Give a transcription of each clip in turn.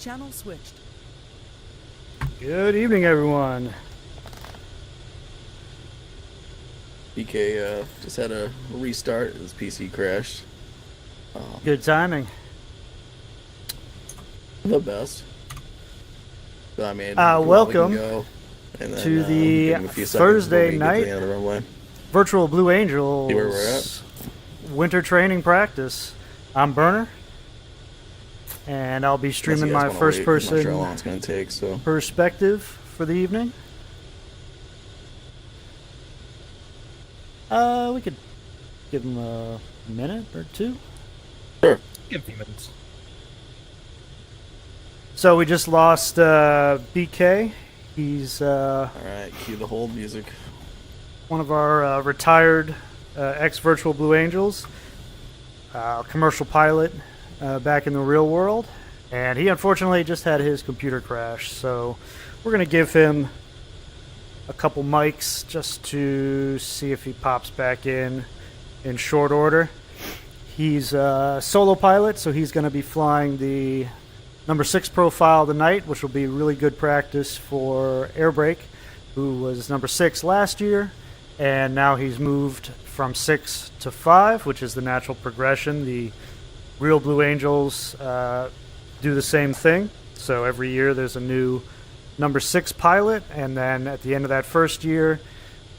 Channel switched. Good evening, everyone. BK just had a restart. His PC crashed. Good timing. The best. So, I mean, welcome go, and then, to the Thursday night Virtual Blue Angels winter training practice. I'm Burner, and I'll be streaming my first-person perspective for the evening. We could give him a minute or two. Sure. Give a few minutes. So we just lost BK. He's Alright, cue the hold music. one of our retired ex-Virtual Blue Angels, commercial pilot back in the real world, and he unfortunately just had his computer crash. So we're going to give him a couple mics just to see if he pops back in short order. He's a solo pilot, so he's going to be flying the number 6 profile tonight, which will be really good practice for Airbrake, who was number 6 last year, and now he's moved from 6 to 5, which is the natural progression. The real Blue Angels do the same thing, so every year there's a new number 6 pilot, and then at the end of that first year,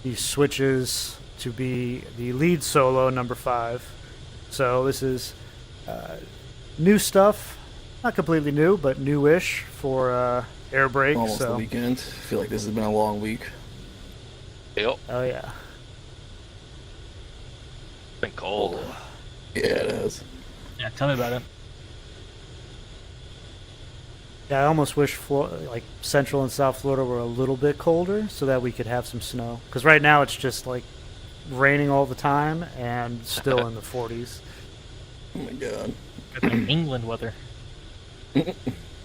he switches to be the lead solo number 5. So this is new stuff. Not completely new, but newish for Airbrake. Almost the weekend. I feel like this has been a long week. Yep. Oh yeah. It's been cold. Yeah, it has. Yeah, tell me about it. Yeah, I almost wish like Central and South Florida were a little bit colder so that we could have some snow. Because right now it's just like raining all the time and still in the 40s. Oh my god. It's like England weather.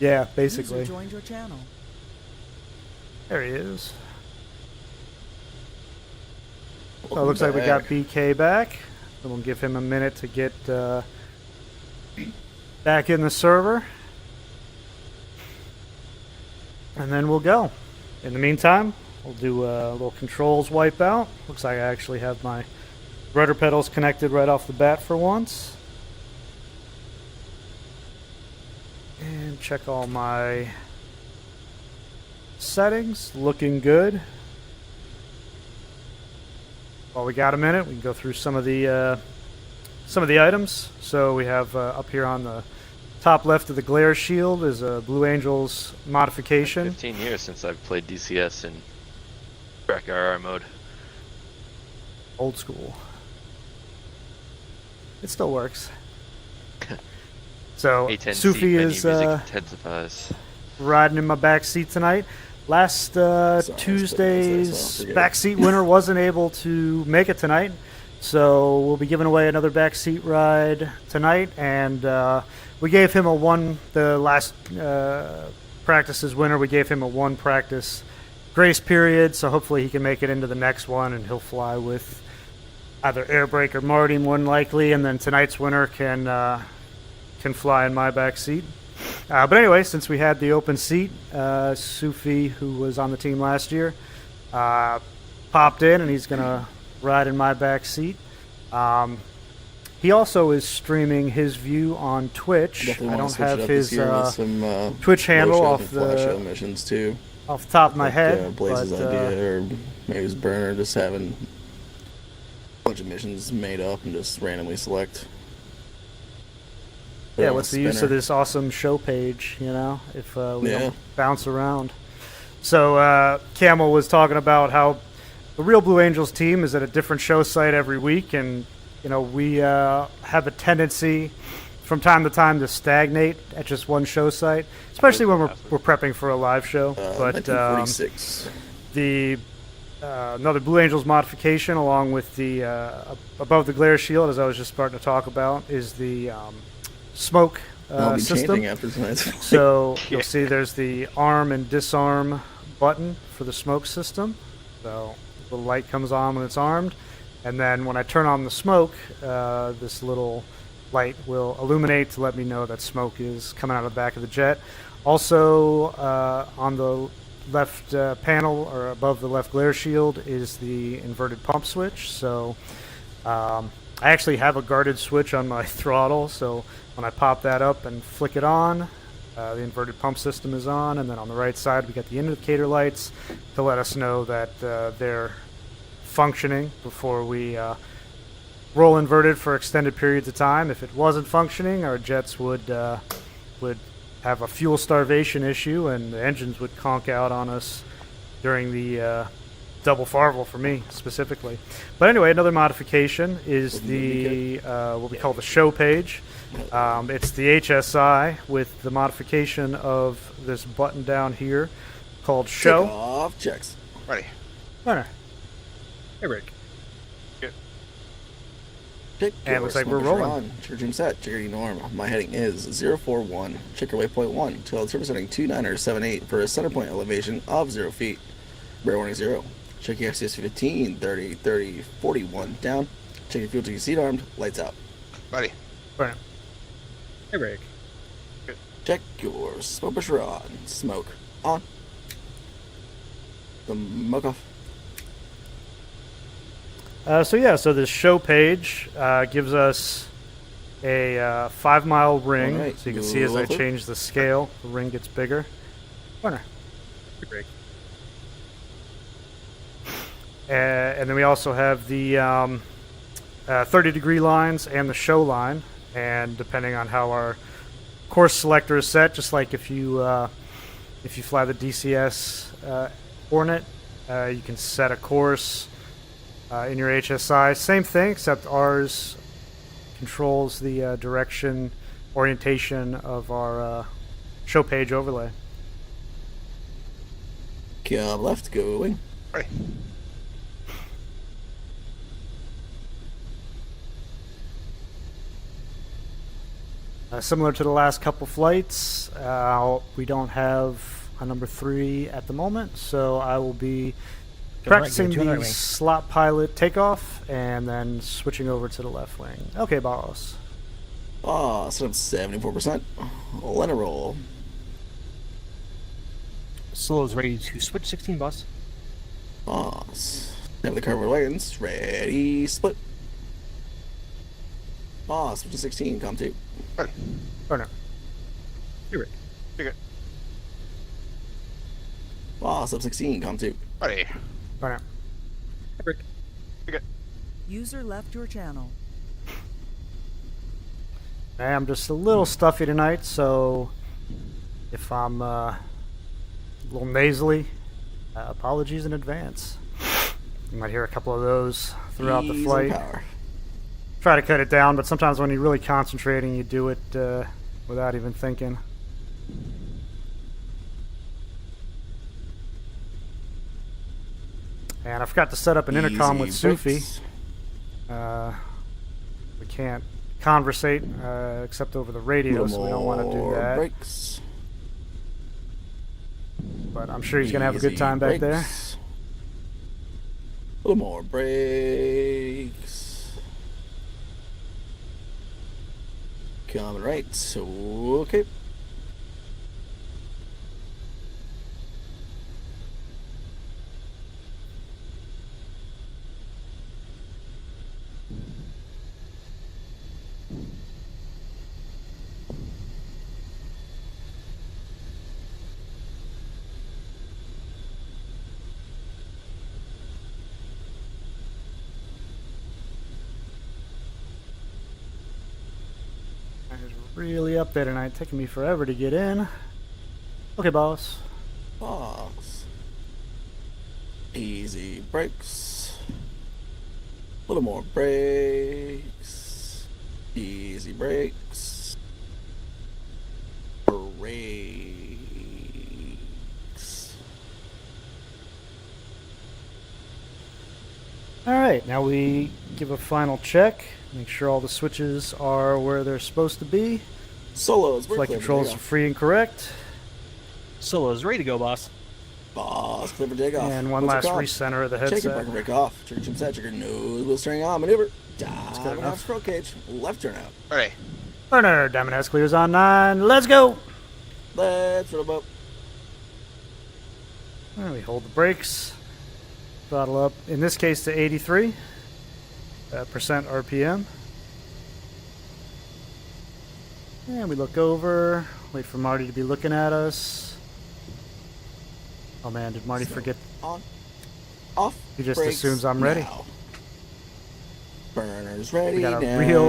Yeah, basically. User joined your channel. There he is. So it looks like we got BK back. And we'll give him a minute to get back in the server. And then we'll go. In the meantime, we'll do a little controls wipeout. Looks like I actually have my rudder pedals connected right off the bat for once. And check all my settings. Looking good. While we got a minute, we can go through some of the items. So we have up here on the top left of the glare shield is a Blue Angels modification. 15 years since I've played DCS in track RR mode. Old school. It still works. So Sufi is riding in my back seat tonight. Last Tuesday's backseat winner wasn't able to make it tonight, so we'll be giving away another backseat ride tonight. And we gave him the last practice's winner, we gave him a 1 practice grace period, so hopefully he can make it into the next one, and he'll fly with either Airbrake or Marty more than likely, and then tonight's winner can fly in my back seat. But anyway, since we had the open seat, Sufi, who was on the team last year, popped in, and he's going to ride in my back seat. He also is streaming his view on Twitch. I don't have his Twitch handle off the missions too. Off the top of my head. Blaze's idea, or maybe it's Burner just having a bunch of missions made up and just randomly select. Yeah, what's the use of this awesome show page, you know, if we don't bounce around. So Camel was talking about how the real Blue Angels team is at a different show site every week, and, you know, we have a tendency from time to time to stagnate at just one show site, especially when we're prepping for a live show. But the another Blue Angels modification, along with the above the glare shield, as I was just starting to talk about, is the smoke system. After tonight's flight. So you'll see there's the arm and disarm button for the smoke system. So the light comes on when it's armed, and then when I turn on the smoke, this little light will illuminate to let me know that smoke is coming out of the back of the jet. Also, on the left panel or above the left glare shield is the inverted pump switch. So I actually have a guarded switch on my throttle, so when I pop that up and flick it on, the inverted pump system is on, and then on the right side we got the indicator lights to let us know that they're functioning before we roll inverted for extended periods of time. If it wasn't functioning, our jets would have a fuel starvation issue, and the engines would conk out on us during the double farvel for me specifically. But anyway, another modification is the what we call the show page. It's the HSI with the modification of this button down here called show. Take off checks. Ready. Runner. Hey, Rick. Check And your looks like we're smokers are rolling. on. Trigger set. Trigger norm. My heading is 041. Check your waypoint 1. 12 service heading 2978 for a center point elevation of 0 feet. Bear warning 0. Check your XCS 15. 30, 30, 41 down. Check your fuel to your seat armed. Lights out. Ready. Runner. Hey, Rick. Check your smoke pusher on. Smoke on. Smoke off. So this show page gives us a 5 mile ring. Alright, So you can see as I go. change the scale, the ring gets bigger. Runner. Hey, Rick. And then we also have the 30-degree lines and the show line. And depending on how our course selector is set, just like if you fly the DCS Hornet, you can set a course in your HSI. Same thing, except ours controls the direction, orientation of our show page overlay. Come left, going. Ready. Similar to the last couple flights, we don't have a number 3 at the moment, so I will be practicing the slot pilot takeoff and then switching over to the left wing. Okay, boss. Set up 74%. Let it roll. Solo's ready to switch 16, boss. Boss. Have the cover wagons. Ready, split. Boss, switch to 16, com 2. Ready. Runner. Hey, Rick. Trigger. Boss, up 16, com 2. Ready. Runner. Hey, Rick. User left your channel. Hey, I'm just a little stuffy tonight, so if I'm a little nasally, apologies in advance. You might hear a couple of those throughout the Ease and flight. power. Try to cut it down, but sometimes when you're really concentrating, you do it without even thinking. And I forgot to set up an intercom with Easy Sufi. brakes. We can't conversate except over the radio, so we don't want to do More that. brakes. But I'm sure he's going to have a good Easy time back there. brakes. A little more brakes. Coming right, so okay. It's really up there tonight, taking me forever to get in. Okay, boss. Box. Easy brakes. A little more brakes. Easy brakes. Brakes. Alright, now we give a final check. Make sure all the switches are where they're supposed to be. Solos. Flight controls are free and correct. Solo's ready to go, boss. Boss, clear for takeoff. And one What's last your call? recenter of the Check your headset. parking brake off. Trigger trim set. Trigger nose wheel steering on. Maneuver. good Dive enough. off scroll cage. Left turn out. Ready. Burner, Diamond S clears on 9. Let's go! Let's roll boat. And we hold the brakes. Throttle up, in this case to 83 percent RPM. And we look over, wait for Marty to be looking at us. Oh man, did Marty forget? On. Off. He just brakes assumes I'm ready. now. Burners ready. We got a now. real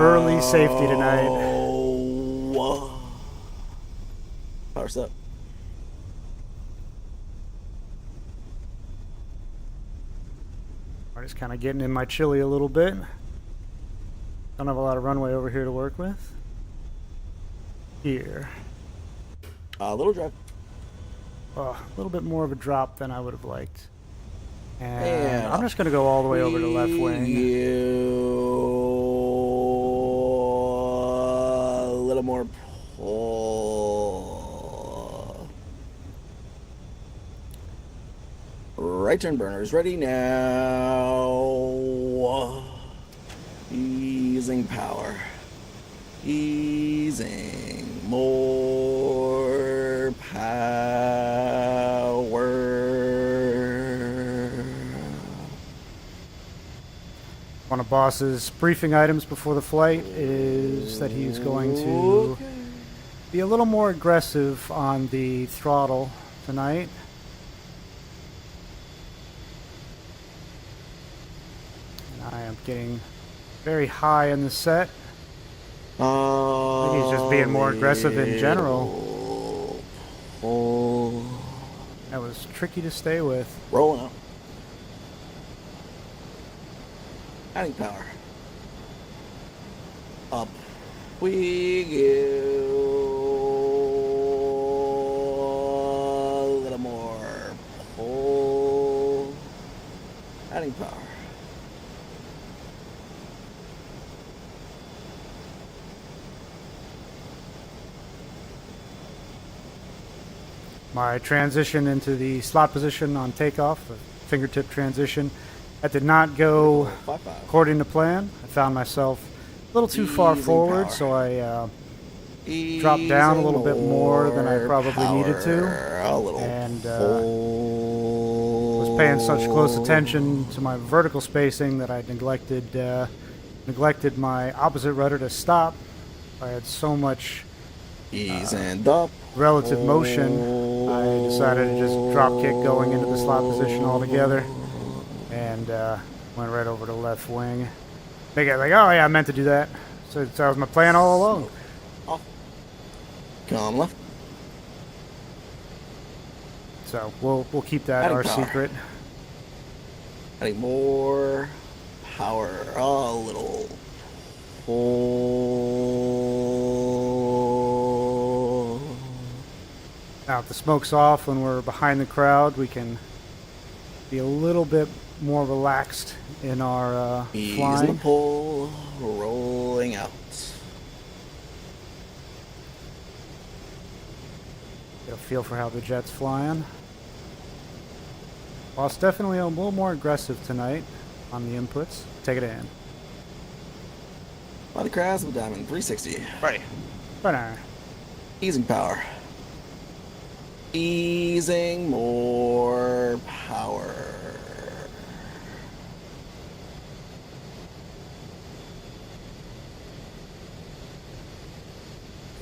early safety tonight. Whoa. Power's up. Marty's kind of getting in my chili a little bit. Don't have a lot of runway over here to work with. Here. A little drop. Oh, a little bit more of a drop than I would have liked. And And I'm just going to go all the way over to left wing. A little more pull. Right turn burners ready now. Easing power. Easing more power. One of Boss's briefing items before the flight is that he's going to be a little more aggressive on the throttle tonight. And I am getting very high in the set. I think he's just being more aggressive in general. Pull. That was tricky to stay with. Rolling out. Adding power. Up we go. A little more pull. Adding power. My transition into the slot position on takeoff, the fingertip transition, that did not go 5-5. according to plan. I found myself a little too far Easing forward, power. so I dropped down a little bit more than I probably needed to, A little and pull. was paying such close attention to my vertical spacing that I neglected my opposite rudder to stop. I had so much Ease and up. relative motion, I decided to just drop kick going into the slot position altogether, and went right over to left wing. They got like, oh yeah, I meant to do that. So that was my plan all along. Off. Come left. So we'll keep that Adding our power. secret. Adding more power. A little pull. Now if the smoke's off when we're behind the crowd, we can be a little bit more relaxed in our Ease flying. and pull. Rolling out. Get a feel for how the jet's flying. Boss definitely a little more aggressive tonight on the inputs. Take it in. By the crest of a diamond 360. Right. Right. Easing power. Easing more power.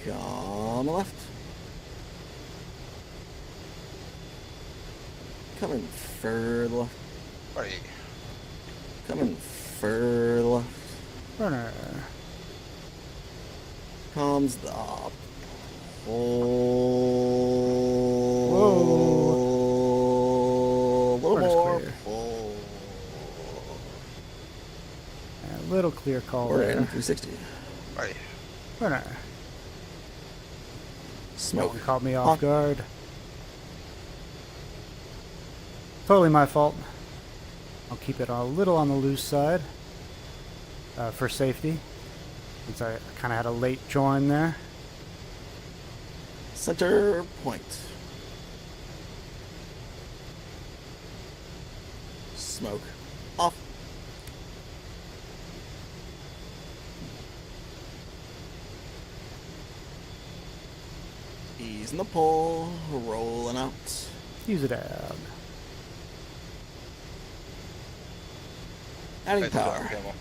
Come left. Coming further left. Right. Coming further left. Burner. Comes the pull. Whoa. A little Burner's more clear. pull. A little clear call We're in there. 360. Right. Burner. Smoke. Caught me On. off guard. Totally my fault. I'll keep it a little on the loose side for safety, since I kind of had a late join there. Center point. Smoke. Off. Easing the pull, rolling out. Use it out. Adding Nice job, power. Camel.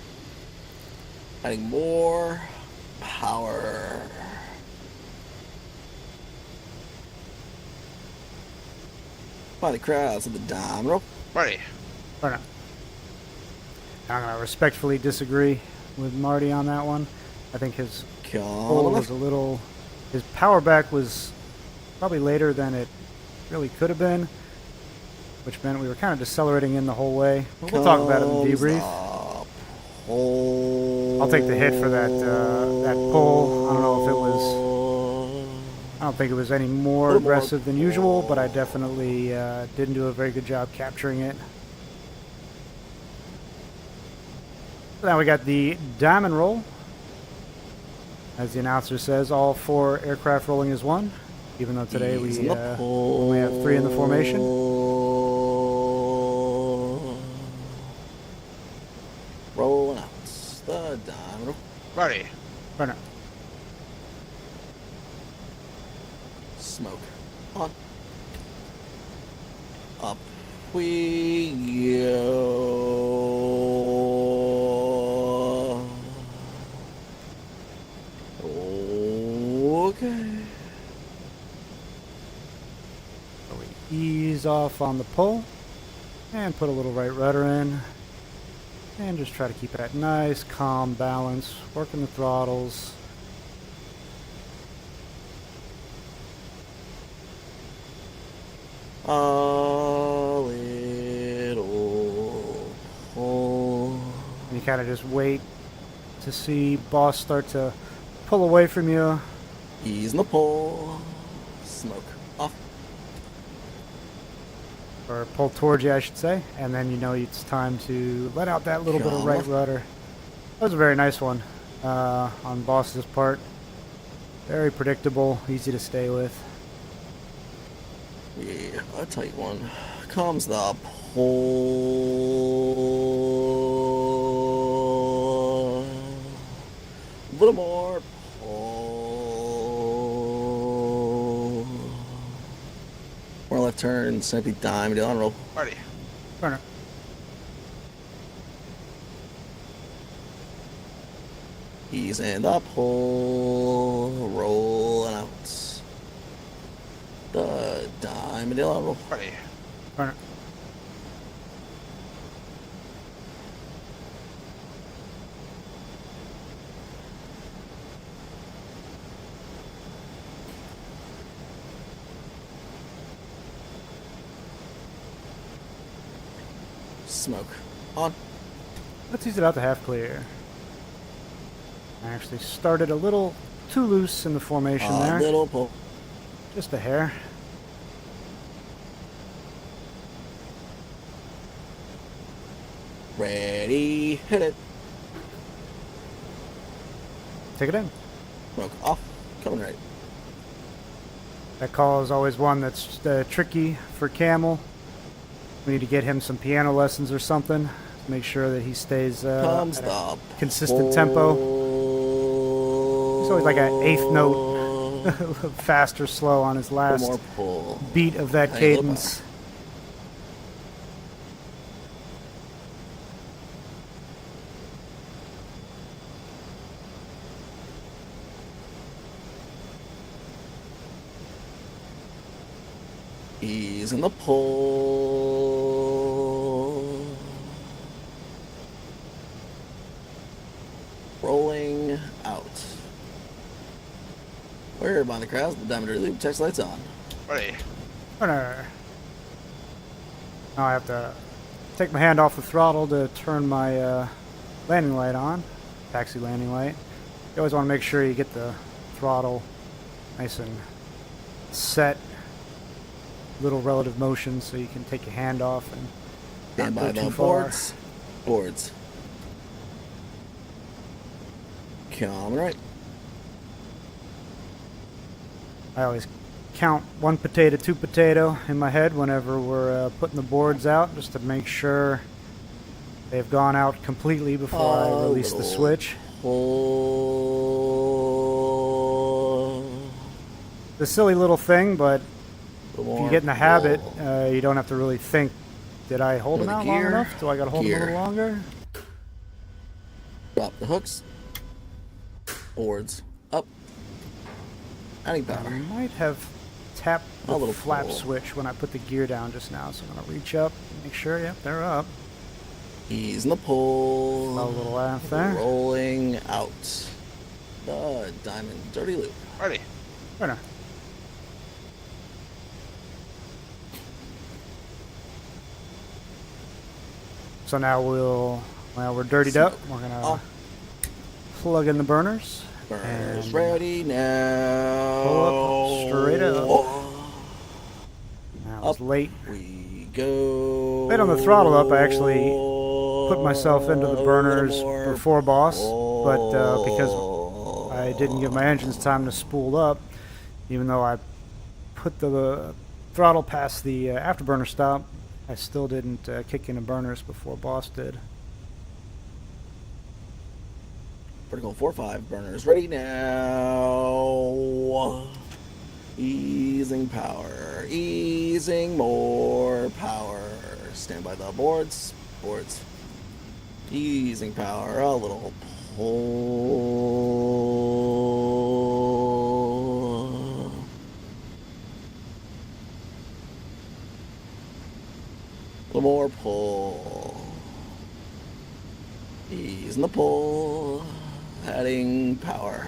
Adding more power. By the crowds of the domino. Ready. Or no. I'm going to respectfully disagree with Marty on that one. I think his pull was a little... His power back was probably later than it really could have been, which meant we were kind of decelerating in the whole way. But we'll talk about it in the debrief. I'll take the hit for that that pull. I don't know if it was... I don't think it was any more aggressive than usual, but I definitely didn't do a very good job capturing it. So now we got the diamond roll. As the announcer says, all 4 aircraft rolling as one, even though today we only have 3 in the formation. Rolling out the diamond. Ready. Burner. Smoke on. Up we go. Okay. So we ease off on the pull and put a little right rudder in and just try to keep that nice calm balance, working the throttles. A little pull. You kind of just wait to see boss start to pull away from you. Ease in the pull. Smoke off. Or pull towards you, I should say, and then you know it's time to let out that little bit of right rudder. That was a very nice one on Boss's part. Very predictable, easy to stay with. Yeah, a tight one. Comes the pull. A little more pull. More left turn, snappy dime, down roll. Ready. Burner. Ease and the pull. Rolling out. The dime, down roll. Ready. Burner. Smoke on. Let's use it out to half clear. I actually started a little too loose in the formation A there. little pull. Just a hair. Ready, hit it. Take it in. Smoke off. Coming right. That call is always one that's tricky for Camel. We need to get him some piano lessons or something. Make sure that he stays Comes at the a consistent tempo. He's always like an eighth note, fast or slow on his last more pull. beat of that Hey, little cadence. Ease in the pull. Rolling out. We're by the crowds. The diameter loop. Text lights on. Ready. Now I have to take my hand off the throttle to turn my landing light on, taxi landing light. You always want to make sure you get the throttle nice and set, little relative motion so you can take your hand off and Stand not by go the too far. boards. Boards. Coming right. I always count 1 potato, 2 potato in my head whenever we're putting the boards out, just to make sure they've gone out completely before I release the little- Oh. switch. Pull. a silly little thing, but A little if you more get in the habit, roll. you don't have to really think, did I hold him Another out long gear. enough? Do I got to hold him a Gear. little longer? Drop the hooks. Boards. Up. Adding I power. might have tapped A the little flap pull. switch when I put the gear down just now, so I'm going to reach up, make sure, yep, they're up. Ease in the pull. A little laugh there. Rolling out. The diamond dirty loop. Ready. Burner. So now we're dirtied up. We're gonna Off. plug in the burners. Burners And ready now. pull up straight up. That was Up. late. We go. Late on the throttle up, I actually put myself into the burners before boss, but because I didn't give my engines time to spool up, even though I put the throttle past the afterburner stop, I still didn't kick into burners before boss did. Vertical 4-5 burners ready now. Easing power. Easing more power. Stand by the boards. Boards. Easing power. A little pull. A little more pull. Ease in the pull. Adding power.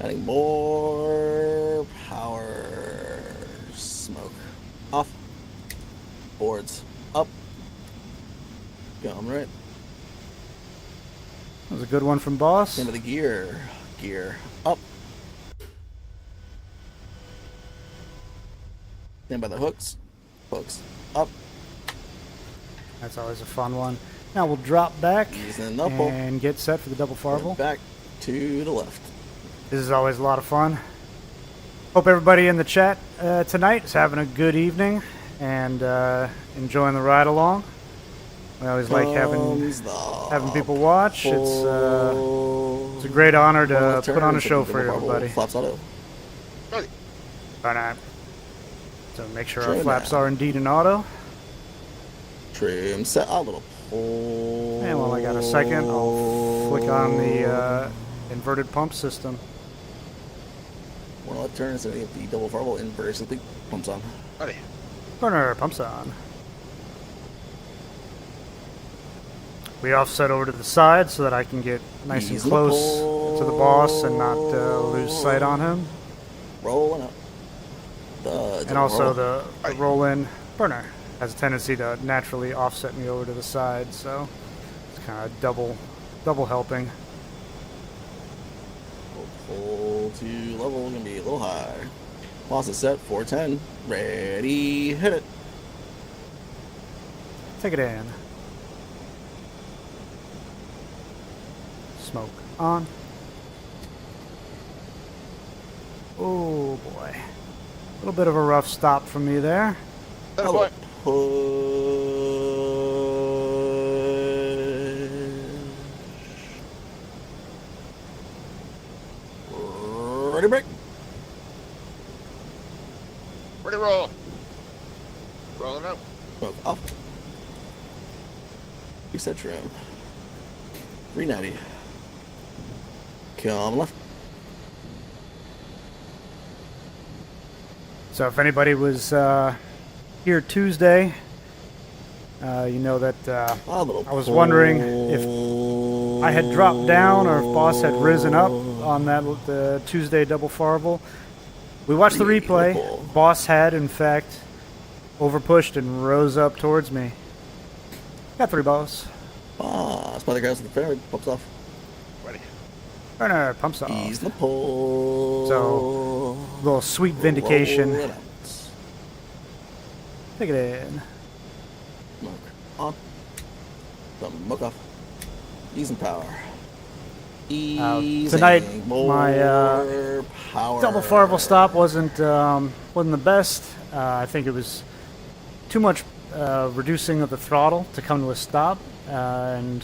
Adding more power. Smoke. Off. Boards. Up. Going right. That was a good one from boss. Same with the gear. Gear. Up. Stand by the hooks. Hooks. Up. That's always a fun one. Now we'll drop back Easing the pull. and get set for the double farble. Back to the left. This is always a lot of fun. Hope everybody in the chat tonight is having a good evening and enjoying the ride along. We always like having people watch. It's a great honor to put on a show for everybody. Flaps auto. Ready. All right. So make sure our Trim flaps now. are indeed in auto. Trim set. A little pull. And while I got a second, I'll flick on the inverted pump system. One left turn instead of the double farble inverter simply pumps on. Ready. Burner pumps on. We offset over to the side so that I can get nice and Ease the close pull. to the boss and not lose sight on him. Rolling up. And also the roll-in burner has a tendency to naturally offset me over to the side, so it's kind of double helping. Pull to level, gonna be a little high. Boss is set, 410. Ready, hit it. Take it in. Smoke on. Oh boy. A little bit of a rough stop from me there. That's Hello. what. Push. Ready, break. Ready, roll. Rolling out. Smoke off. Reset trim. 390. Come left. So if anybody was here Tuesday, you know that A little I was wondering if I had dropped down or if boss had risen up on that the Tuesday double farble. We watched the replay. Boss had, in fact, overpushed and rose up towards me. Got 3 balls. Spotted guys with the fairway pops off. Ready. Burner pumps off. Ease the pull. So, little sweet vindication. Roll it out. Take it in. Smoke on. Smoke off. Easing power. Easing tonight, more my power. Double farble stop wasn't the best. I think it was too much reducing of the throttle to come to a stop, and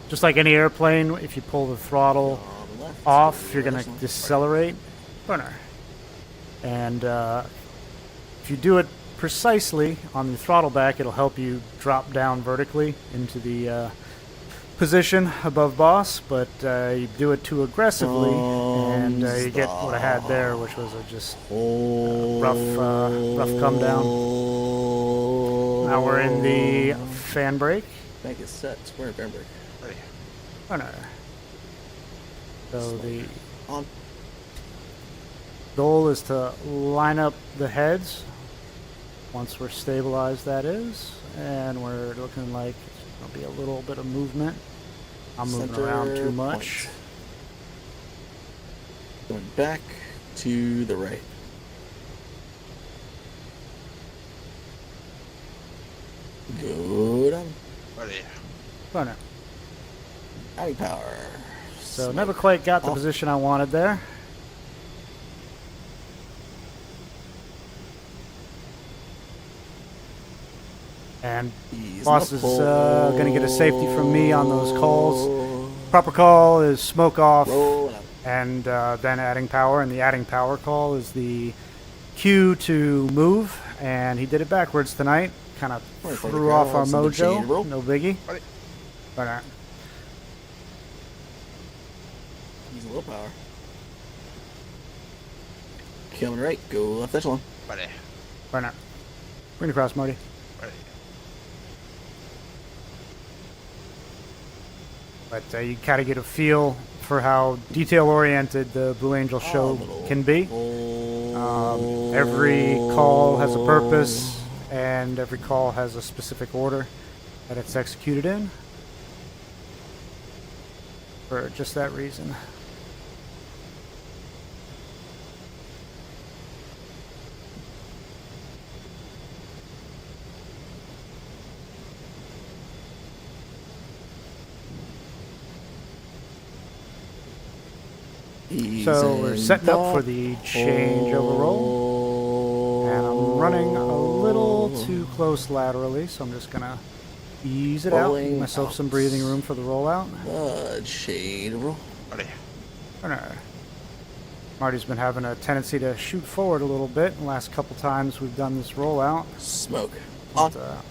just like any airplane, if you pull the throttle On left. off, you're gonna decelerate. Burner. And if you do it precisely on the throttle back, it'll help you drop down vertically into the position above boss, but you do it too aggressively, and you get what I had there, which was a just rough come down. Now we're in the fan brake. Bank is set. Square and fan brake. Ready. Runner. So the On. goal is to line up the heads once we're stabilized, that is, and we're looking like there'll be a little bit of movement. I'm moving around too much. Going back to the right. Good. Ready. Runner. Adding power. So never quite got the Off. position I wanted there. And Ease boss up. is going to get a safety from me on those calls. Proper call is smoke off Roll out. and then adding power. And the adding power call is the cue to move. And he did it backwards tonight. Kind of Right, for the threw off our ground, some mojo. interchangeable. No biggie. Ready. But, Use a little power. Coming right. Go left echelon. Ready. Runner. Bring it across, Marty. Ready. But you kind of get a feel for how detail-oriented the Blue Angel show can be. Every call has a purpose, and every call has a specific order that it's executed in. For just that reason. So we're setting up for the changeover roll, and I'm running a little too close laterally, so I'm just gonna ease it out, give Rolling myself some out. breathing room for the rollout. Shade roll. Ready. Runner. Marty's been having a tendency to shoot forward a little bit the last couple times we've done this rollout. Smoke. On. But,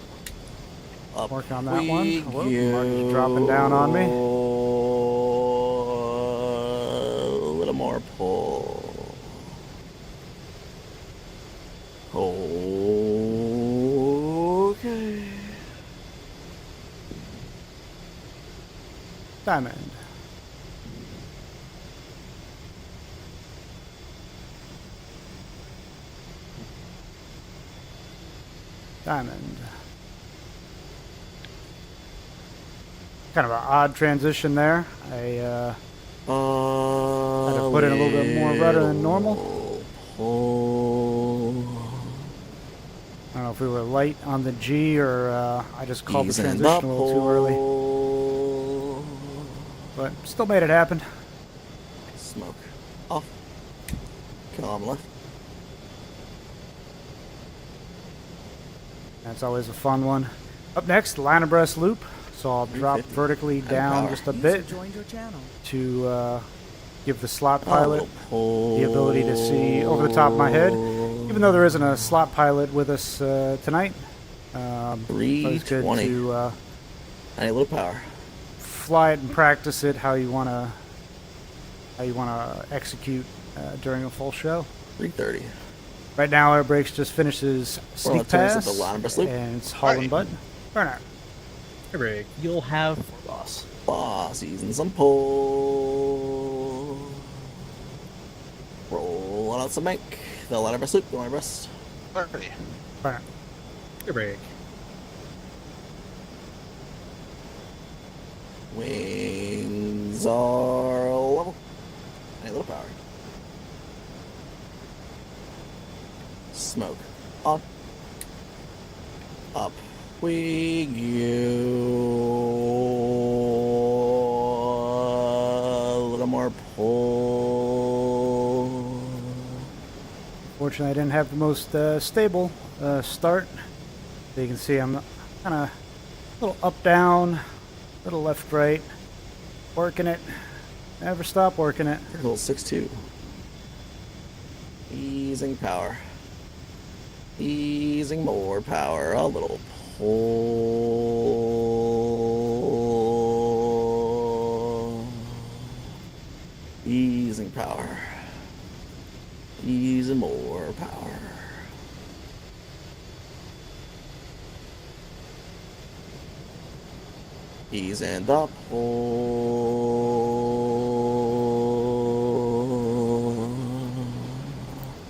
Up. working on that one. we Whoa, go. Marty's dropping down on me. A little more pull. Okay. Diamond. Diamond. Kind of an odd transition there. I had to put in a little bit more rudder than normal. Pull. I don't know if we were light on the G or I just called the Easing transition up, a little too early. pull. But still made it happen. Smoke. Off. Calm left. That's always a fun one. Up next, line abreast loop. So I'll drop 350. vertically down power. just a User bit joined your channel. to give the slot pilot Pull. the ability to see over the top of my head. Even though there isn't a slot pilot with us tonight, but it's good 320. to I need a little power. fly it and practice it how you wanna execute during a full show. 330. Right now, Air Brakes just finishes Well, sneak it turns pass, at the line abreast loop. and it's hauling butt. Burnout. Eric, you'll have boss. Boss, using some pull. Roll out some bank. The line abreast loop. The line abreast. Ready. Burnout. Eric. Wings are level. I need a little power. Smoke. On. Up we go. A little more pull. Fortunately, I didn't have the most stable start. So you can see I'm kind of a little up, down, little left, right, working it. Never stop working it. Little 6-2. Easing power. Easing more power. A little pull. Easing power. Easing more power. Easing the pull.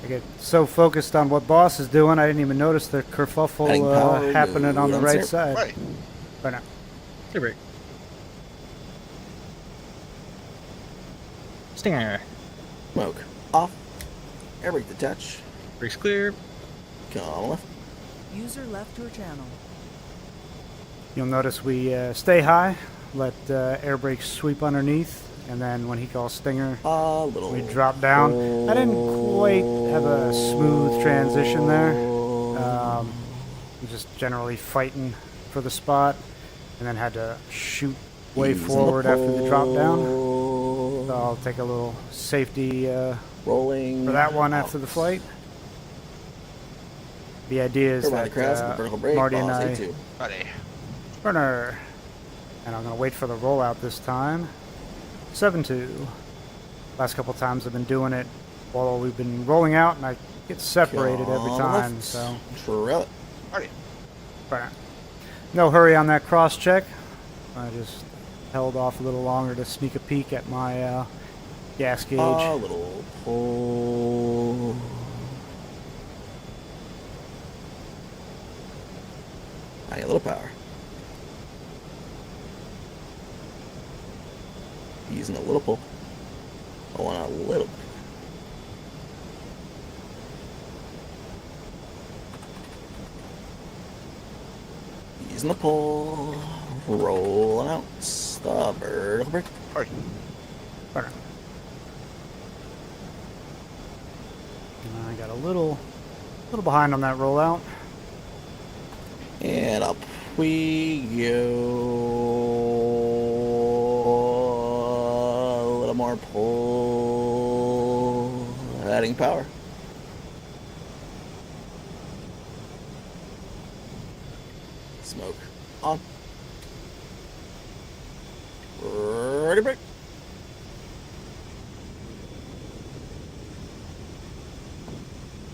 I get so focused on what boss is doing, I didn't even notice the Adding kerfuffle power, happening on the no, right that's it. side. Right. Right now. Air brake. Stinger. Smoke off. Air brake detach. Brakes clear. Come left. User left your channel. You'll notice we stay high, let air brakes sweep underneath, and then when he calls stinger, A little. we drop down. I didn't quite have a smooth transition there. Just generally fighting for the spot, and then had to shoot way Easing the forward after the drop down. pull. So I'll take a little safety Rolling. for that one after the out. flight. The idea is Aerobatic crest, that vertical brake, Marty and boss, I A2. Ready. burner, and I'm gonna wait for the rollout this time. 7-2. Last couple times I've been doing it while we've been rolling out, and I get separated every Come time. left. So Trail it. Ready. burner. No hurry on that cross check. I just held off a little longer to sneak a peek at my gas gauge. A little pull. I need a little power. Using a little pull. I want a little bit. Using the pull. Rolling out. The vertical brake. Ready. Burner. And I got a little behind on that rollout. And up we go. A little more pull. Adding power. Smoke on. Ready, break.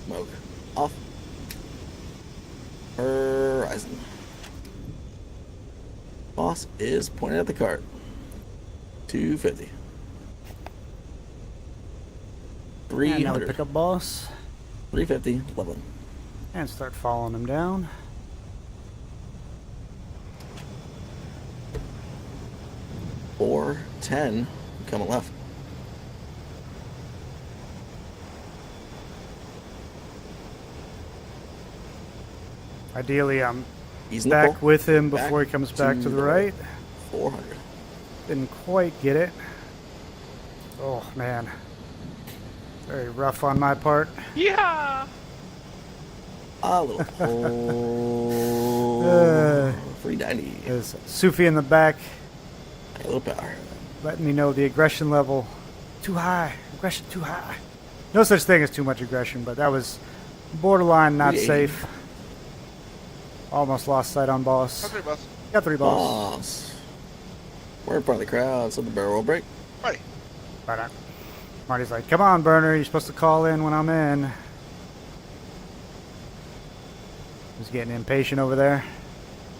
Smoke off. Horizon. Boss is pointing at the cart. 250. And now we 300. pick up boss 350. Leveling. and start following him down. Or 10. Coming left. Ideally, I'm Easing the back pull. with him Back before he comes back to the right. right. 400. Didn't quite get it. Oh, man. Very rough on my part. Yeah. A little pull. 390. There's Sufi in the back A little power. letting me know the aggression level too high. Aggression too high. No such thing as too much aggression, but that was borderline not 380. safe. Almost lost sight on boss. Okay, boss. Got 3 balls. Boss. We're in front of the crowd, so the barrel will break. Ready. Right on. Marty's like, come on, Burner. You're supposed to call in when I'm in. He's getting impatient over there.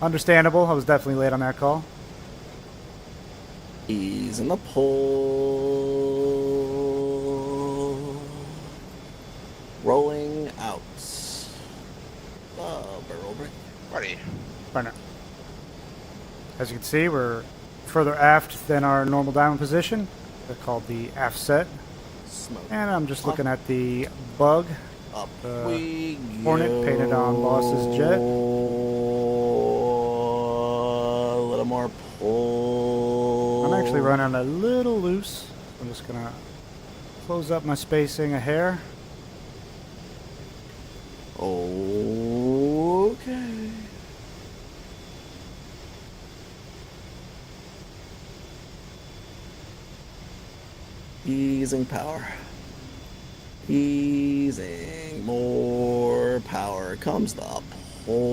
Understandable. I was definitely late on that call. Easing the pull. Rolling out. Barrel break. Ready. Burner. As you can see, we're further aft than our normal diamond position. They're called the aft set. Smoke. And I'm just looking at the bug. Up the we Hornet go. painted on boss's jet. A little more pull. I'm actually running a little loose. I'm just going to close up my spacing a hair. Okay. Easing power. Easing. More power comes the pole.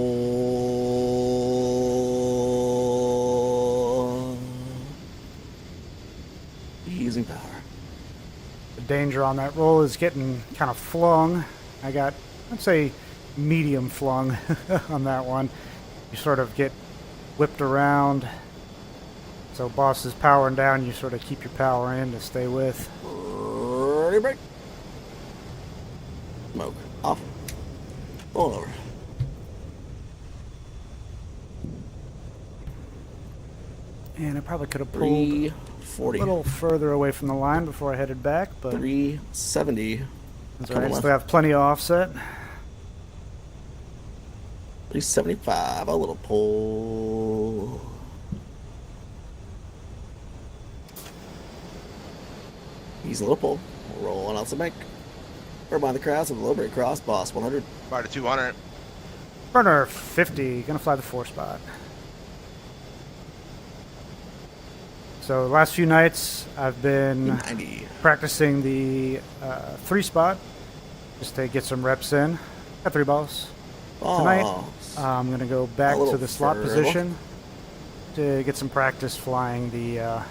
Easing power. The danger on that roll is getting kind of flung. I got, I'd say, medium flung on that one. You sort of get whipped around. So boss is powering down, you sort of keep your power in to stay with. Ready, break. Smoke. Off. Roll over. And I probably could have pulled a 340. little further away from the line before I headed back, but 370. that's Coming all right. left. Still have plenty of offset. 375. A little pull. He's a little pull. Rolling out the bank. We're by the crowds of the low break cross. Boss 100. By the 200. Burner 50, gonna fly the 4 spot. So the last few nights I've been 90. practicing the 3 spot just to get some reps in. Got 3 balls. Tonight I'm gonna go back A little to the slot further. position to get some practice flying the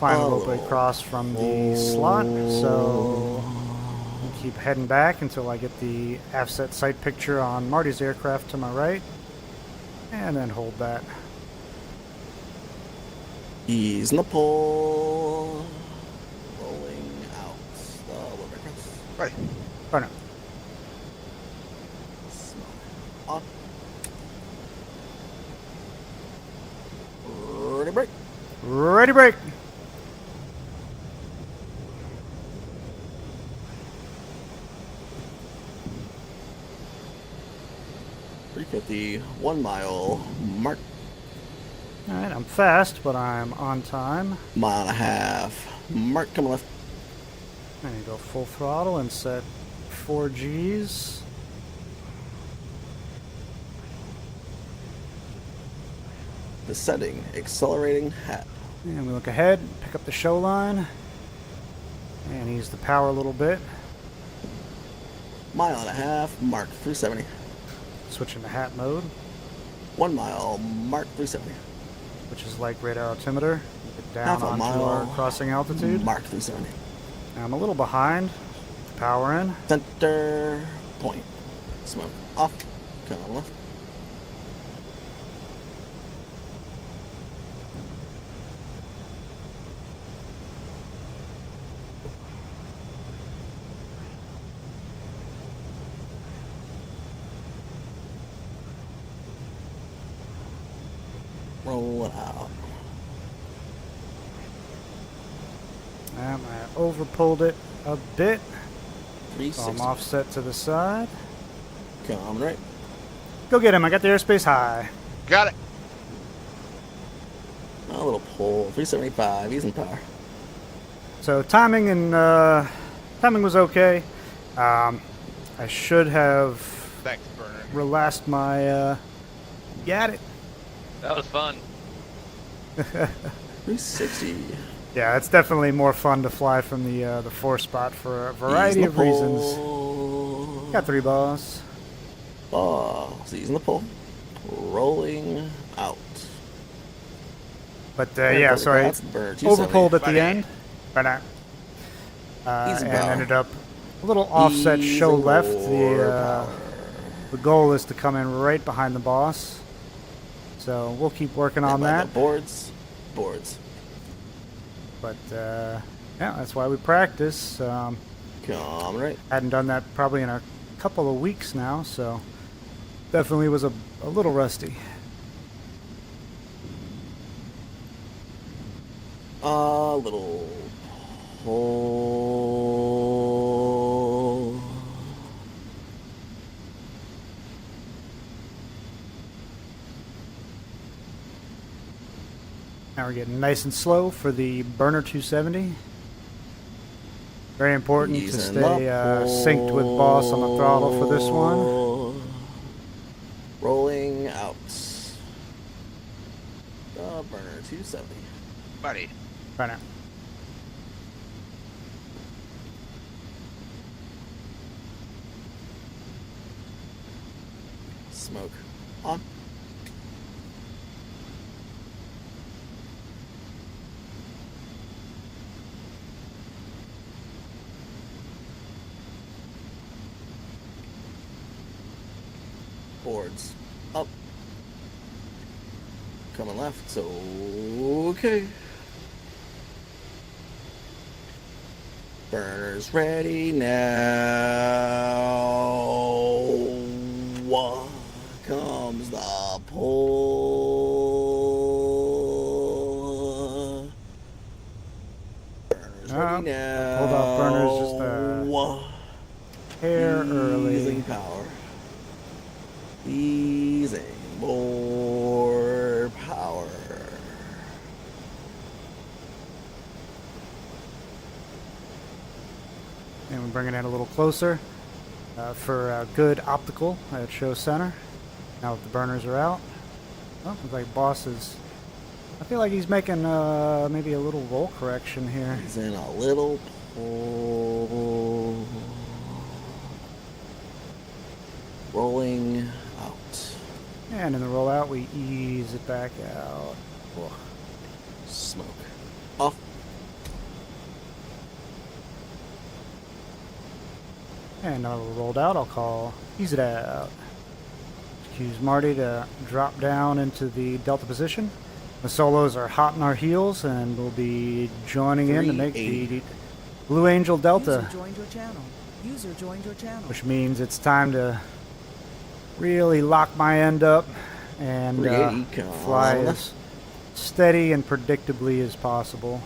low break cross from the slot. So I'll keep heading back until I get the offset sight picture on Marty's aircraft to my right, and then hold that. He's in the pull. Rolling out the low break cross. Ready. Burner. On. Ready, break. Ready, break. .350, 1 mile mark. All right, I'm fast, but I'm on time. Mile and a half. Mark coming left. I'm gonna go full throttle and set 4 Gs. Descending, accelerating, hat. And we look ahead, pick up the show line, and ease the power a little bit. Mile and a half, mark 370. Switching to hat mode, 1 mile, mark 370. which is like radar altimeter. Get down Half a onto mile, our crossing altitude. Mark 370. Now I'm a little behind. Power in. Center point. Smoke off. Come left. Roll it out. I overpulled it a bit. So 360. I'm offset to the side. Come right. Go get him. I got the airspace high. Got it. A little pull. 375. Easing power. So timing was okay. I should have Thanks, Burner. relaxed my got it. That was fun. 360. Yeah, it's definitely more fun to fly from the 4 spot for a variety Easing of the reasons. pull. Got 3 balls. Easing the pull. Rolling out. But yeah, sorry, That's burner 270. overpulled at the Buddy. end. Right now. Easy And power. ended up a little offset show Easing left. more power. The goal is to come in right behind the boss. So we'll keep working on And by that. the boards. But yeah, that's why we practice. Come right. Hadn't done that probably in a couple of weeks now, so definitely was a little rusty. A little pull. Now we're getting nice and slow for the burner 270. Very important to Easing stay the synced with boss on the throttle for this one. pull. Rolling out. The burner 270. Buddy. Right now. Smoke on. Boards up. Coming left, so okay. Burners ready now. Comes the pull. Burners ready now. Pulled off burners just a hair early. Easing power. Easing more power. And we're bringing it a little closer for good optical at show center. Now that the burners are out. Oh, looks like boss is... I feel like he's making maybe a little roll correction here. He's in a little pull. Rolling out. And in the rollout, we ease it back out. Whoa. Smoke off. And now we're rolled out, I'll call ease it out. Cues Marty to drop down into the delta position. The solos are hot in our heels, and we'll be joining in to make the Blue Angel Delta, User joined your channel. User joined your channel. which means it's time to really lock my end up and fly as steady and predictably as possible.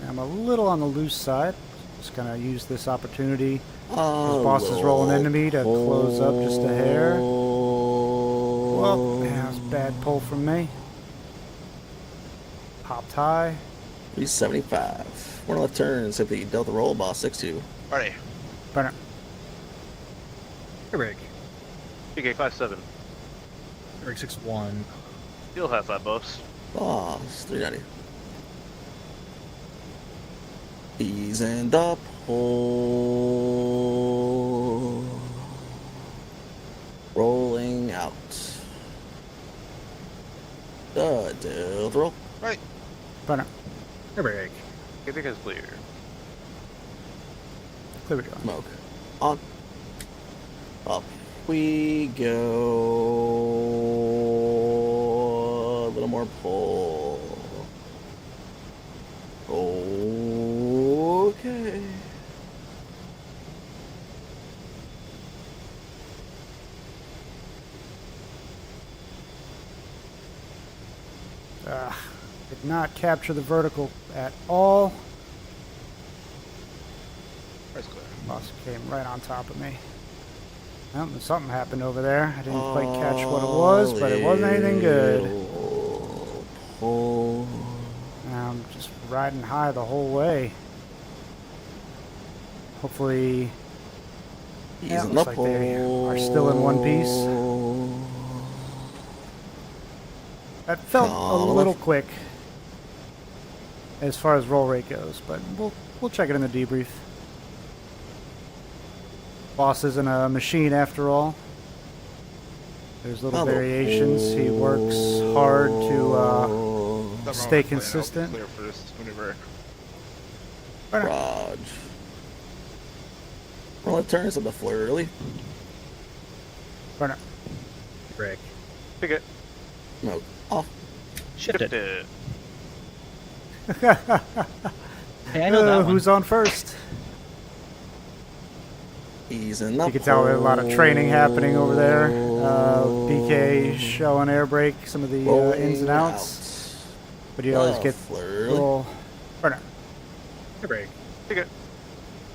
I'm a little on the loose side. Just gonna use this opportunity as boss is rolling into me to close up just a hair. Well, that was a bad pull from me. Popped high. 375. One left turn, simply Delta roll, boss 6-2. Ready. Burner. Air brake. PK 57. Air brake 6-1. You'll have that, boss. Boss 390. Easing the pull. Rolling out. The Delta roll. Right. Burner. Air brake. I think it's clear. Clear we go. Smoke on. Up we go. A little more pull. Okay. Did not capture the vertical at all. That's clear. Boss came right on top of me. Well, something happened over there. I didn't quite catch what it was, but it wasn't anything good. Pull. I'm just riding high the whole way. Hopefully, yeah, Easing looks the like they pull. are still in one piece. That felt a little quick as far as roll rate goes, but we'll check it in the debrief. Boss isn't a machine after all. There's little variations. He works hard to stay consistent. Clear for this maneuver. Raj. One left turn is on the floor early. Burner. Brake. Pick it. Smoke off. Shift it. it. Hey, I know that one. Who's on first? Easing the You can tell there's a lot of training happening over there. BK showing air brake, some of the ins and outs. But you always get little... Burner. Air brake. Pick it.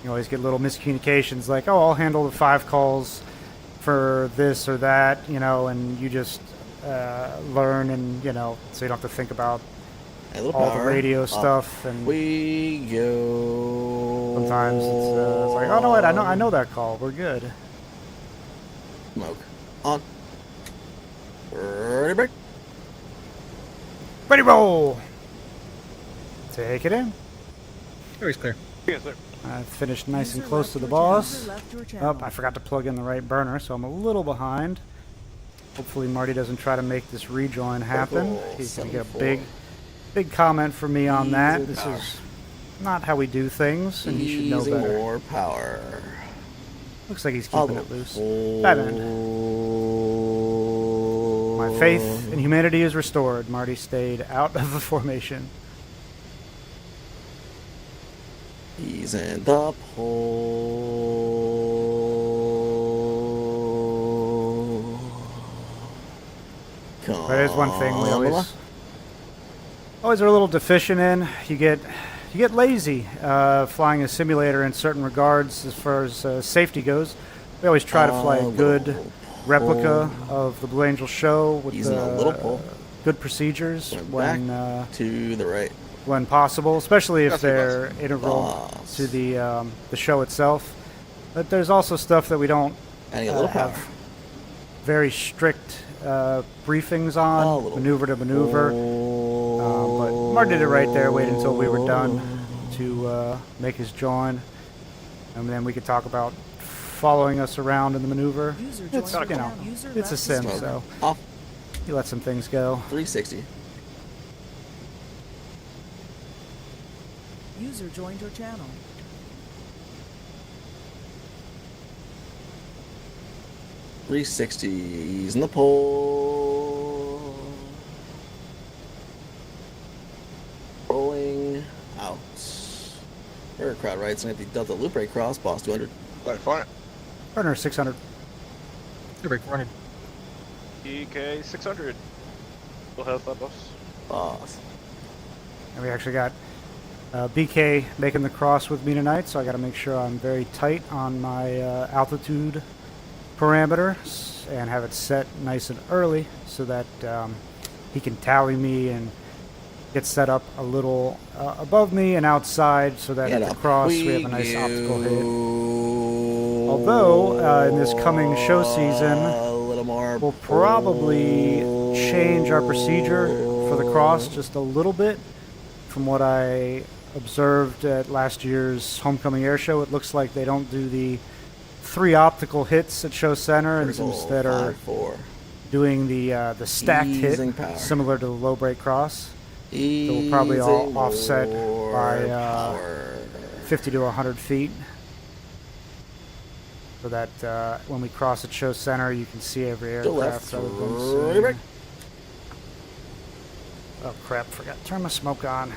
You always get little miscommunications like, oh, I'll handle the 5 calls for this or that, you know, and you just learn and, you know, so you don't have to think about all the radio stuff. And we go. sometimes it's like, oh, no, wait, I know that call. We're good. Smoke on. Ready, break. Ready, roll! Take it in. Air brake's clear. Pick it, sir. I finished nice and User close left to the your boss. channel. User left your Oh, channel. I forgot to plug in the right burner, so I'm a little behind. Hopefully Marty doesn't try to make this rejoin happen. Vertical, He's going to get a 74. big comment from me on that. Easy This power. is not how we do things, and he should know Easing better. more power. Looks like he's All keeping the it loose. way. Batman. My faith in humanity is restored. Marty stayed out of the formation. He's in the pole. But there's one thing we always are a little deficient in. You get lazy flying a simulator in certain regards as far as safety goes. We always try to fly a good replica of the Blue Angel show with He's in a little pole. good procedures Went when to the right. when possible, especially if That's good, they're integral Boss. to the show itself. But there's also stuff that we don't Adding a little power. have very strict briefings on, A little maneuver to maneuver. But Mark did it right there. Wait until we were done to make his join, and then we could talk about following us around in the maneuver. User It's, joined you your know, channel. User it's a left sim, your Smoke. so Off you let some things go. 360. User joined your channel. He's in the pole. Rolling out. Crowd rights and at the Delta Loop Break Cross, boss 200. Let it fly. Partner 600. Air brake running. EK 600. Full health, that boss. Boss. And we actually got BK making the cross with me tonight, so I got to make sure I'm very tight on my altitude parameters and have it set nice and early so that he can tally me and get set up a little above me and outside so that And at the up cross we have a nice optical hit. Although in this coming show season, a little more we'll probably change our procedure for the cross just a little bit. From what I observed at last year's Homecoming Air Show, it looks like they don't do the 3 optical hits at Show Center and Vertical, instead are 5-4. doing the stacked Easing hit, power. similar to the low break cross. we'll probably all Easing offset more by, power. 50 to 100 feet. So that when we cross at Show Center, you can see every Go aircraft left, rather than right seeing- back. Oh crap, forgot to turn my smoke on.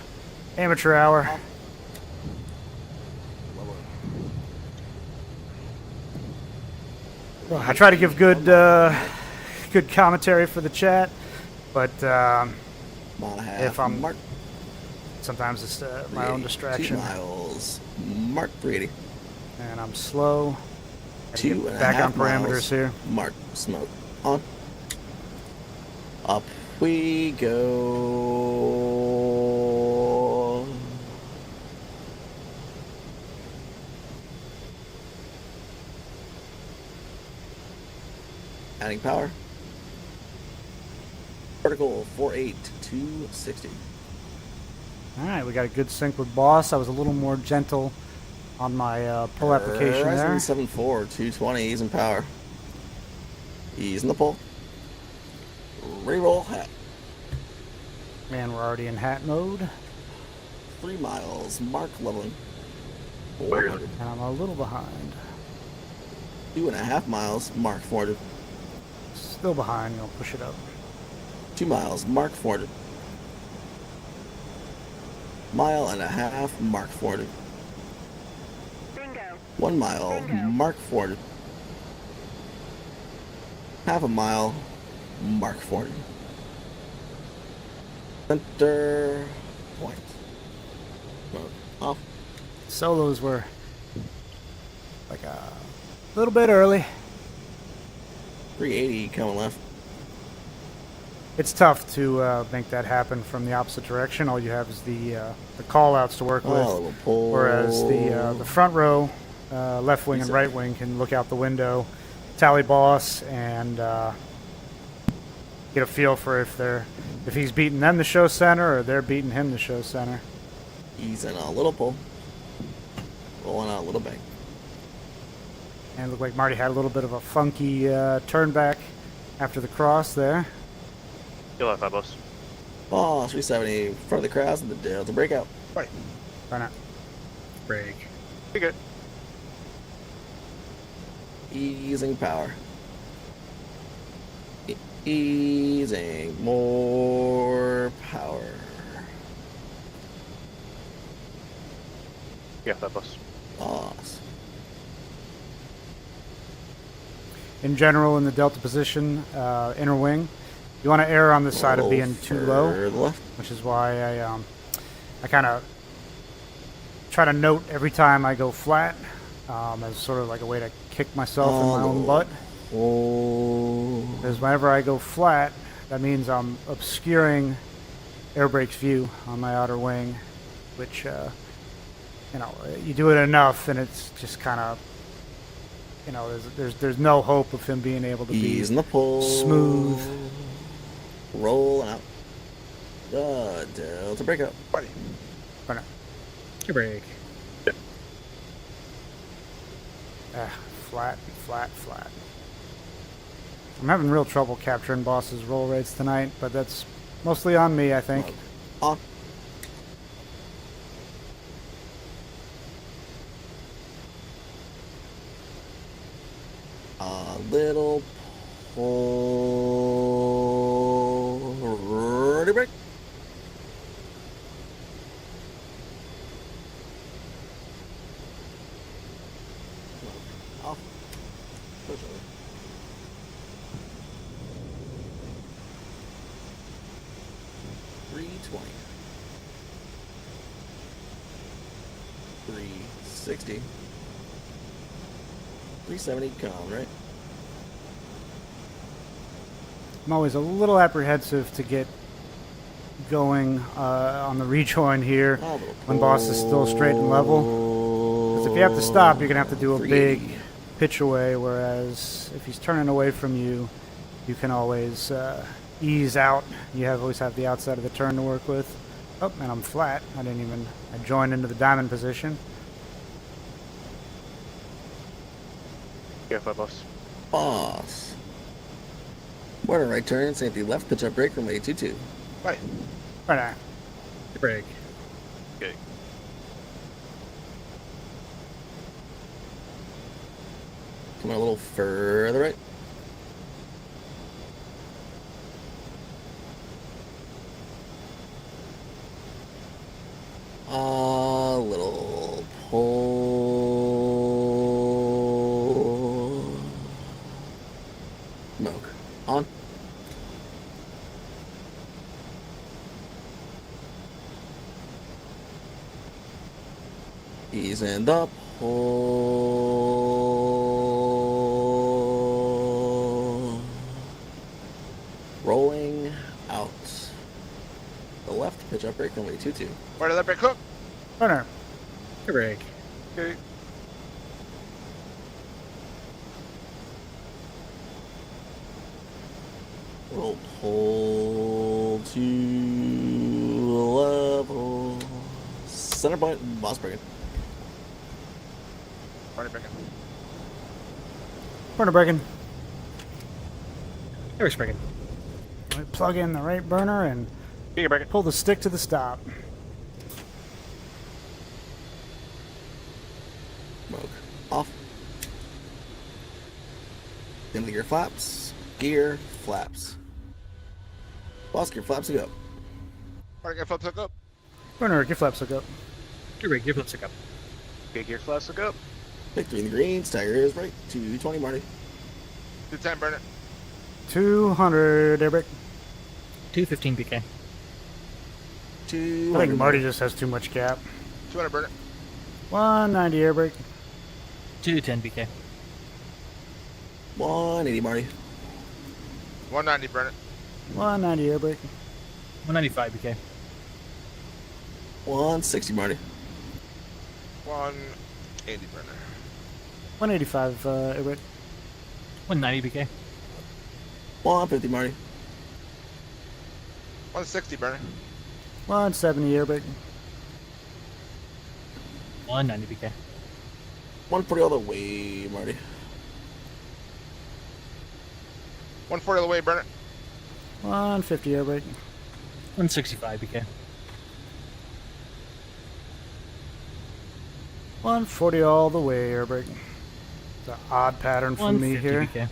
Amateur hour. Well, I try to give good commentary for the chat, but Mile and a half. if I'm- Mark sometimes it's my own 380. distraction, 2 miles. Mark 380. and I'm slow. Gotta get 2.5 back on parameters miles. here. Mark smoke on. Up we go. Adding power. Vertical 48 to 60. All right, we got a good sync with Boss. I was a little more gentle on my pull application there. Horizon 74 220. He's in power. He's in the pole. Reroll hat. Man, we're already in hat mode, 3 miles. Mark leveling. 400. and I'm a little behind. 2.5 miles. Mark 400. Still behind. I'll push it up. 2 miles. Mark 400. Mile and a half. Mark 400. 1 mile. Mark 400. Half a mile. Mark 400. Center point. Mode off. Solos were like a little bit early. 380 coming left. It's tough to make that happen from the opposite direction. All you have is the call outs to work with, little pull. whereas the front row, left wing and right wing, can look out the window, tally Boss, and get a feel for if he's beating them to Show Center or they're beating him to Show Center. He's in a little pull. Pulling out a little bank. And it looked like Marty had a little bit of a funky turn back after the cross there. You'll have 5 boss. Oh, 370 in front of the crowds and the Delta breakout. Why not? Break. Be good. Easing power. Easing more power. Yeah, 5 boss. Boss. In general, in the delta position, inner wing, you want to err on the side of being too low, Further left. which is why I kind of try to note every time I go flat as sort of like a way to kick myself in my own butt. Oh. Because whenever I go flat, that means I'm obscuring air brake's view on my outer wing, which, you know, you do it enough and it's just kind of, you know, there's no hope of him being able to be Easing the pull. smooth. Roll out. The Delta breakout. Or not. Your break. Flat, flat, flat. I'm having real trouble capturing boss's roll rates tonight, but that's mostly on me, I think. On. A little pull. Ready break. Off. Push over. $320. $360. 370 con, right? I'm always a little apprehensive to get going on the rejoin here when boss is still straight and level. Because if you have to stop, you're going to have to do a big pitch away, whereas if he's turning away from you, you can always ease out. You always have the outside of the turn to work with. Oh, and I'm flat. I joined into the diamond position. Yeah, 5 boss. Boss. Water right turn, safety left, pitch up break, runway 22. Bye. Right now. Your break. Okay. Come on a little further right. A little pull. Smoke. On. He's in the pull. Rolling out. The left pitch up break runway 22. Where did that break hook? Runner. Your break. Okay. We'll pull to level. Center point, boss breaking. Already breaking. Burner breaking. Your breaking. Plug in the right burner and Yeah, breaking. pull the stick to the stop. Smoke. Off. Then the gear flaps. Gear flaps. Boss gear flaps to go. Alright, gear flaps hook up. Burner, gear flaps hook up. Your break. Your flips up. Okay, gear flaps hook up. Victory in the greens. Tiger is right. 220 Marty. 210 burner. 200 air brake. 215 PK. 200. I think Marty just has too much gap. 200 burner. 190 air brake. 210 PK. 180 Marty. 190 burner. 190 air brake. 195 PK. 160 Marty. 180 burner. 185 air brake. 190 PK. 150 Marty. 160 burner. 170 air brake. 190 PK. 140 all the way, Marty. 140 all the way, burner. 150 airbrake. 165 BK. 140 all the way, airbrake. It's an odd pattern for me 150 here. BK.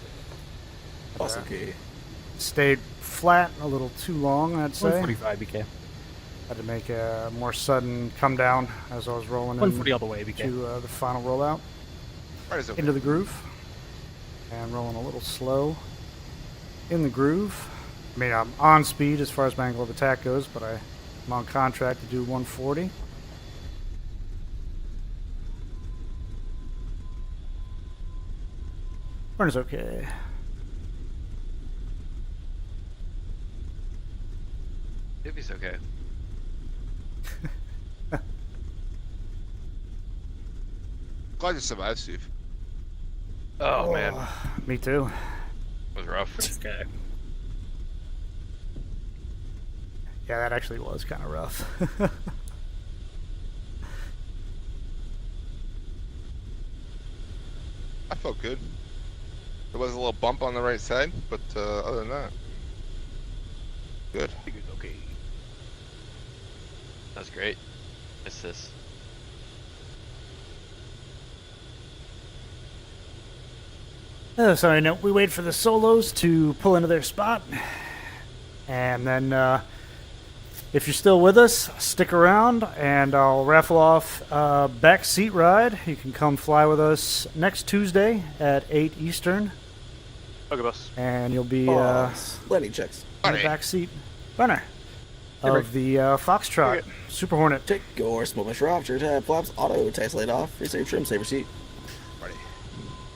That's okay. Stayed flat a little too long, I'd say. 145 BK. Had to make a more sudden come down as I was rolling 140 all the way BK. to the final rollout Right is okay. into the groove. And rolling a little slow in the groove. I mean, I'm on speed as far as my angle of attack goes, but I'm on contract to do 140. Burn is okay. If he's okay. Glad you survived, Steve. Oh, man. Me too. It was rough. Okay. Yeah, that actually was kind of rough. I felt good. There was a little bump on the right side, but other than that, good. I think it's okay. That's great. It's this. So I know we wait for the solos to pull into their spot, and then if you're still with us, stick around, and I'll raffle off a back seat ride. You can come fly with us next Tuesday at 8 Eastern, Okay, boss. and you'll be Boss. Landing checks. in the back seat runner of the Foxtrot Super Hornet. Take your smoke measure off, your tab flaps, auto, tax laid off, free save trim, saver seat. Ready.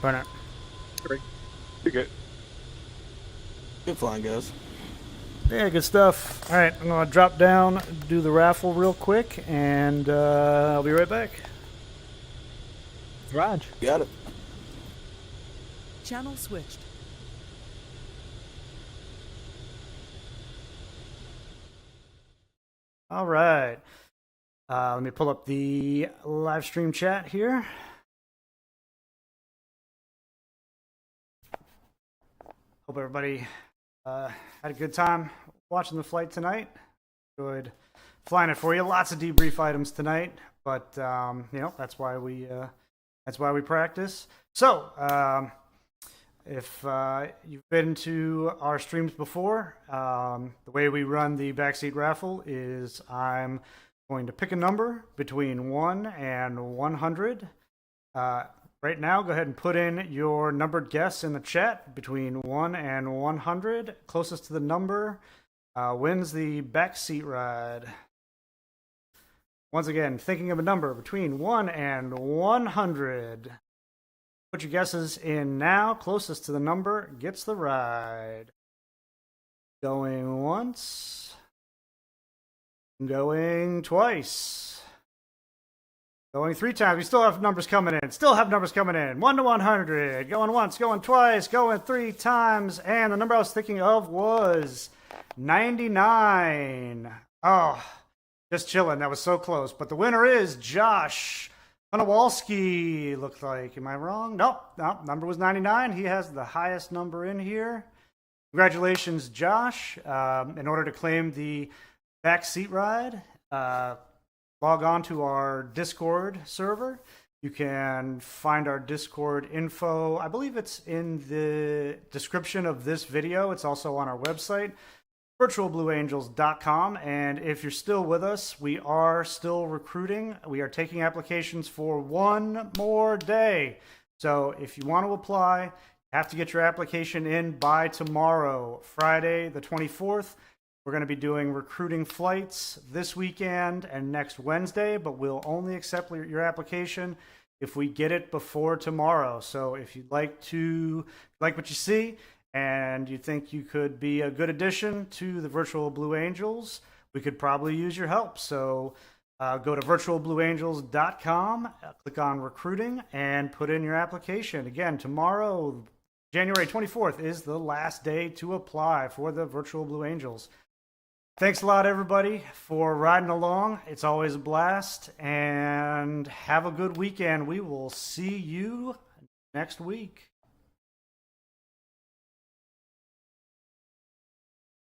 Runner. You're good. Good flying, guys. Yeah, good stuff. All right, I'm going to drop down, do the raffle real quick, and I'll be right back. Raj. You got it. Channel switched. All right. Let me pull up the live stream chat here. Hope everybody had a good time watching the flight tonight. Enjoyed flying it for you. Lots of debrief items tonight, but you know that's why we practice. So if you've been to our streams before, the way we run the backseat raffle is I'm going to pick a number between 1 and 100. Right now, go ahead and put in your numbered guess in the chat between 1 and 100. Closest to the number wins the backseat ride. Once again, thinking of a number between 1 and 100. Put your guesses in now. Closest to the number gets the ride. Going once. Going twice. Going 3 times. We still have numbers coming in. Still have numbers coming in. 1 to 100. Going once, going twice, going 3 times. And the number I was thinking of was 99. Oh, just chilling. That was so close. But the winner is Josh Konowalski. Looked like. Am I wrong? Nope. Number was 99. He has the highest number in here. Congratulations, Josh. In order to claim the back seat ride, log on to our Discord server. You can find our Discord info. I believe it's in the description of this video. It's also on our website, virtualblueangels.com. And if you're still with us, we are still recruiting. We are taking applications for 1 more day. So if you want to apply, you have to get your application in by tomorrow, Friday the 24th. We're going to be doing recruiting flights this weekend and next Wednesday, but we'll only accept your application if we get it before tomorrow. So if you'd like what you see and you think you could be a good addition to the Virtual Blue Angels, we could probably use your help. So go to virtualblueangels.com, click on recruiting, and put in your application. Again, tomorrow, January 24th, is the last day to apply for the Virtual Blue Angels. Thanks a lot, everybody, for riding along. It's always a blast. And have a good weekend. We will see you next week.